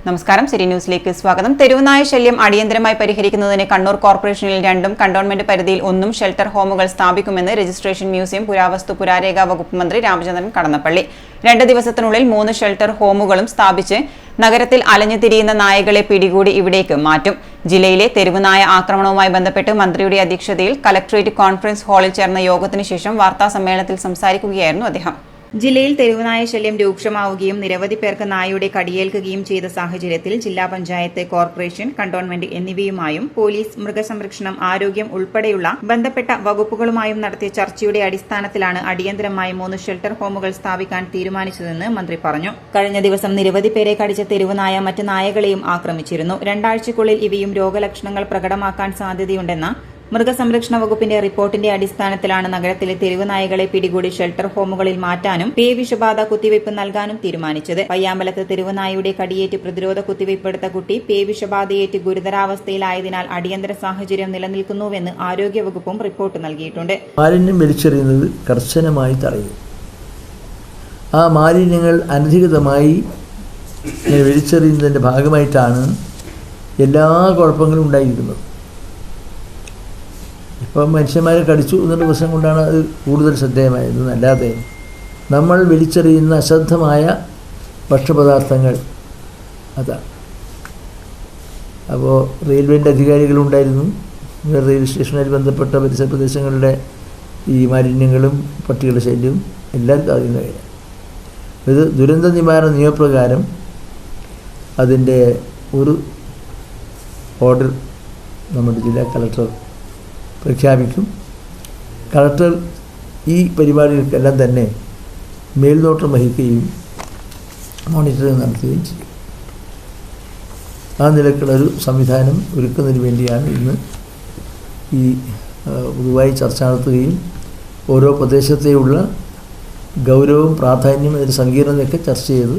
നമസ്കാരം. സിറ്റി ന്യൂസിലേക്ക് സ്വാഗതം. തെരുവുനായ ശല്യം അടിയന്തരമായി പരിഹരിക്കുന്നതിന് കണ്ണൂർ കോർപ്പറേഷനിൽ 2 കണ്ടോൺമെന്റ് പരിധിയിൽ 1 ഷെൽട്ടർ ഹോമുകൾ സ്ഥാപിക്കുമെന്ന് രജിസ്ട്രേഷൻ മ്യൂസിയം പുരാവസ്തു പുരാരേഖ വകുപ്പ് മന്ത്രി രാമചന്ദ്രൻ കടന്നപ്പള്ളി 2 ദിവസത്തിനുള്ളിൽ 3 ഷെൽട്ടർ ഹോമുകളും സ്ഥാപിച്ച് നഗരത്തിൽ അലഞ്ഞുതിരിയുന്ന നായകളെ പിടികൂടി ഇവിടേക്ക് മാറ്റും. ജില്ലയിലെ തെരുവുനായ ആക്രമണവുമായി ബന്ധപ്പെട്ട് മന്ത്രിയുടെ അധ്യക്ഷതയിൽ കലക്ടറേറ്റ് കോൺഫറൻസ് ഹാളിൽ ചേർന്ന യോഗത്തിന് ശേഷം വാർത്താസമ്മേളനത്തിൽ സംസാരിക്കുകയായിരുന്നു അദ്ദേഹം. ജില്ലയിൽ തെരുവുനായ ശല്യം രൂക്ഷമാവുകയും നിരവധി പേർക്ക് നായയുടെ കടിയേൽക്കുകയും ചെയ്ത സാഹചര്യത്തിൽ ജില്ലാ പഞ്ചായത്ത്, കോർപ്പറേഷൻ, കണ്ടോൺമെന്റ് എന്നിവയുമായും പോലീസ്, മൃഗസംരക്ഷണം, ആരോഗ്യം ഉൾപ്പെടെയുള്ള ബന്ധപ്പെട്ട വകുപ്പുകളുമായും നടത്തിയ ചർച്ചയുടെ അടിസ്ഥാനത്തിലാണ് അടിയന്തരമായി 3 ഷെൽട്ടർ ഹോമുകൾ സ്ഥാപിക്കാൻ തീരുമാനിച്ചതെന്ന് മന്ത്രി പറഞ്ഞു. കഴിഞ്ഞ ദിവസം നിരവധി പേരെ കടിച്ച തെരുവുനായ മറ്റ് നായകളെയും ആക്രമിച്ചിരുന്നു. 2 ആഴ്ചയ്ക്കുള്ളിൽ ഇവയും രോഗലക്ഷണങ്ങൾ പ്രകടമാക്കാൻ സാധ്യതയുണ്ടെന്ന മൃഗസംരക്ഷണ വകുപ്പിന്റെ റിപ്പോർട്ടിന്റെ അടിസ്ഥാനത്തിലാണ് നഗരത്തിലെ തെരുവുനായകളെ പിടികൂടി ഷെൽട്ടർ ഹോമുകളിൽ മാറ്റാനും വിഷബാധ കുത്തിവയ്പ് നൽകാനും തീരുമാനിച്ചത്. പയ്യാമ്പലത്ത് തെരുവുനായയുടെ കടിയേറ്റ് പ്രതിരോധ കുത്തിവയ്പ്പെടുത്ത കുട്ടി വിഷബാധയേറ്റ് ഗുരുതരാവസ്ഥയിലായതിനാൽ അടിയന്തര സാഹചര്യം നിലനിൽക്കുന്നുവെന്ന് ആരോഗ്യവകുപ്പും റിപ്പോർട്ട് നൽകിയിട്ടുണ്ട്. മാലിന്യം വലിച്ചെറിയുന്നത് കർശനമായി തടയും. ആ മാലിന്യങ്ങൾ അനധികൃതമായി വലിച്ചെറിയുന്നതിന്റെ ഭാഗമായിട്ടാണ് എല്ലാ കുഴപ്പങ്ങളും ഉണ്ടായിരിക്കുന്നത്. ഇപ്പം മനുഷ്യന്മാരെ കടിച്ചു എന്നുള്ള പ്രശ്നം കൊണ്ടാണ് അത് കൂടുതൽ ശ്രദ്ധേയമായത്. അല്ലാതെ നമ്മൾ വലിച്ചെറിയുന്ന അശ്രദ്ധമായ ഭക്ഷ്യപദാർത്ഥങ്ങൾ അതാണ്. അപ്പോൾ റെയിൽവേൻ്റെ അധികാരികളുണ്ടായിരുന്നു. റെയിൽവേ സ്റ്റേഷനുമായി ബന്ധപ്പെട്ട പരിസര പ്രദേശങ്ങളുടെ ഈ മാലിന്യങ്ങളും പട്ടികളുടെ ശല്യവും എല്ലാവർക്കും അറിയുന്ന കാര്യം. ഇത് ദുരന്ത നിവാരണ നിയമപ്രകാരം അതിൻ്റെ ഒരു ഓർഡർ നമ്മുടെ ജില്ലാ കളക്ടർ പ്രഖ്യാപിക്കും. കളക്ടർ ഈ പരിപാടികൾക്കെല്ലാം തന്നെ മേൽനോട്ടം വഹിക്കുകയും മോണിറ്ററിംഗ് നടത്തുകയും ചെയ്യും. ആ നിലക്കുള്ളൊരു സംവിധാനം ഒരുക്കുന്നതിന് വേണ്ടിയാണ് ഇന്ന് ഈ പൊതുവായി ചർച്ച നടത്തുകയും ഓരോ പ്രദേശത്തെയുള്ള ഗൗരവവും പ്രാധാന്യവും അതിൻ്റെ സങ്കീർണതയൊക്കെ ചർച്ച ചെയ്ത്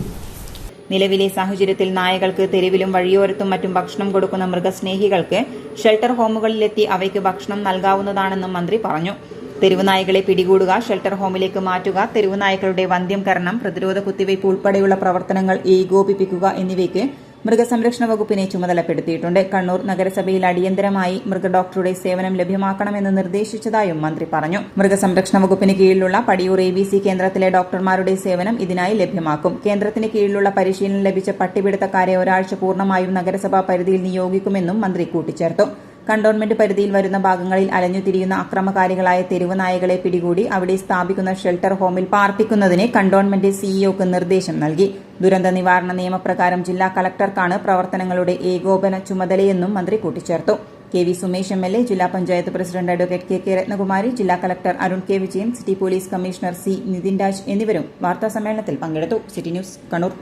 നിലവിലെ സാഹചര്യത്തിൽ നായകൾക്ക് തെരുവിലും വഴിയോരത്തും മറ്റും ഭക്ഷണം കൊടുക്കുന്ന മൃഗസ്നേഹികൾക്ക് ഷെൽട്ടർ ഹോമുകളിലെത്തി അവയ്ക്ക് ഭക്ഷണം നൽകാവുന്നതാണെന്നും മന്ത്രി പറഞ്ഞു. തെരുവുനായകളെ പിടികൂടുക, ഷെൽട്ടർ ഹോമിലേക്ക് മാറ്റുക, തെരുവുനായ്ക്കളുടെ വന്ധ്യംകരണം, പ്രതിരോധ കുത്തിവയ്പ് ഉൾപ്പെടെയുള്ള പ്രവർത്തനങ്ങൾ ഏകോപിപ്പിക്കുക എന്നിവയ്ക്ക് മൃഗസംരക്ഷണ വകുപ്പിനെ ചുമതലപ്പെടുത്തിയിട്ടുണ്ട്. കണ്ണൂർ നഗരസഭയിൽ അടിയന്തരമായി മൃഗഡോക്ടറുടെ സേവനം ലഭ്യമാക്കണമെന്ന് നിർദ്ദേശിച്ചതായും മന്ത്രി പറഞ്ഞു. മൃഗസംരക്ഷണ വകുപ്പിന് കീഴിലുള്ള പടിയൂർ ABC കേന്ദ്രത്തിലെ ഡോക്ടർമാരുടെ സേവനം ഇതിനായി ലഭ്യമാക്കും. കേന്ദ്രത്തിന് കീഴിലുള്ള പരിശീലനം ലഭിച്ച പട്ടിപിടുത്തക്കാരെ ഒരാഴ്ച പൂർണ്ണമായും നഗരസഭാ പരിധിയിൽ നിയോഗിക്കുമെന്നും മന്ത്രി കൂട്ടിച്ചേർത്തു. കണ്ടോൺമെന്റ് പരിധിയിൽ വരുന്ന ഭാഗങ്ങളിൽ അലഞ്ഞുതിരിയുന്ന അക്രമകാരികളായ തെരുവുനായകളെ പിടികൂടി അവിടെ സ്ഥാപിക്കുന്ന ഷെൽട്ടർ ഹോമിൽ പാർപ്പിക്കുന്നതിന് കണ്ടോൺമെന്റ് സിഇഒക്ക് നിർദ്ദേശം നൽകി. ദുരന്ത നിവാരണ നിയമപ്രകാരം ജില്ലാ കളക്ടർക്കാണ് പ്രവർത്തനങ്ങളുടെ ഏകോപന ചുമതലയെന്നും മന്ത്രി കൂട്ടിച്ചേർത്തു. KV സുമേഷ് MLA, ജില്ലാ panchayat president advocate KK Ratnakumari, ജില്ലാ collector Arun K. Vijayan, city police commissioner C. Nithin Raj എന്നിവരും വാർത്താസമ്മേളനത്തിൽ പങ്കെടുത്തു. City news, Kannur.